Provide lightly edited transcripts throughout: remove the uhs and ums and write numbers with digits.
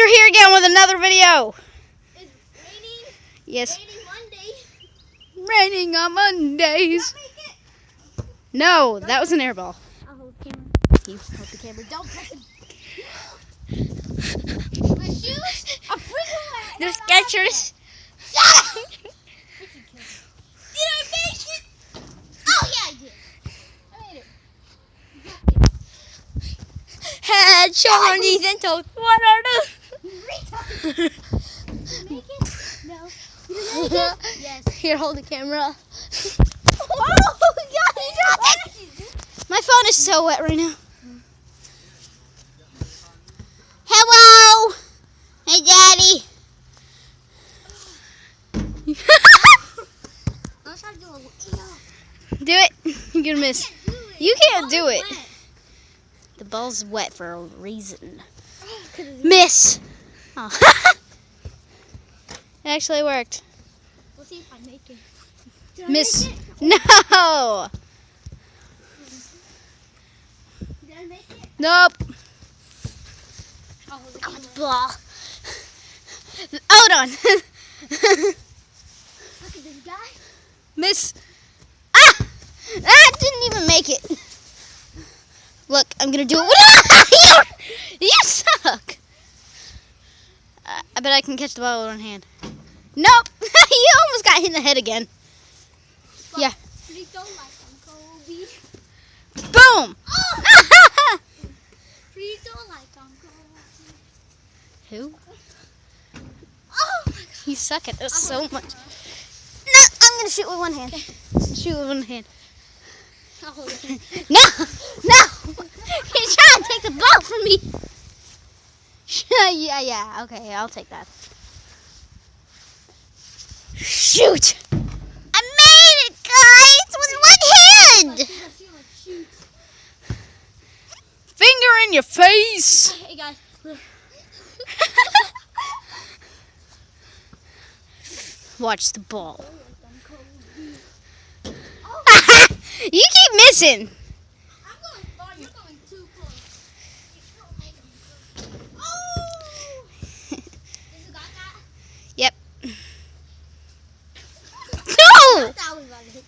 we're here again with another video. It's raining. Yes. Raining Monday. Raining on Mondays. No, that was an air ball. I'll hold the camera. You hold the camera. Don't touch it. My shoes are freaking wet. They're Skechers. Did I make it? Oh yeah, I did. I made it. Head, shoulders, and toes. What are Did you make it? No. Did you make it? Yes. Here, hold the camera. Oh God! My phone is so wet right now. Hello. Hey, Daddy. Let's try to do a Do it. You're gonna miss. You can't do it. Wet. The ball's wet for a reason. Oh, Miss. Oh. It actually worked. we'll see if I make it. Did I Miss. make it? No. Did I make it? Nope. I'll hold the Oh, camera. the ball. Hold on. Look at this guy. Miss. Ah! That didn't even make it. Look, I'm gonna do it. You suck. I bet I can catch the ball with one hand. Nope. You almost got hit in the head again. But Yeah. Please don't like Uncle Kobe. Boom. Oh, please don't like Uncle Kobe. Who? Oh my God. You suck at this I'll so hold the much. camera. No, I'm gonna shoot with one hand. Shoot with one hand. I'll hold the camera. No. He's trying to take the ball from me. Yeah. Okay, I'll take that. Shoot! I made it, guys, with one hand. Let's see, like, shoot. Finger in your face. Hey guys. Look. Watch the ball. Oh, You keep missing. I'm going far. You're going too close. Oh! Did you got that? Yep. No. That was about it.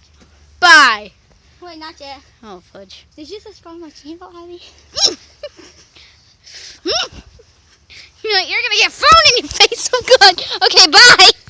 Bye. Wait, not yet. Oh, fudge. Did you subscribe to my channel, Abby? You know, you're gonna get phone in your face so good. Okay, bye.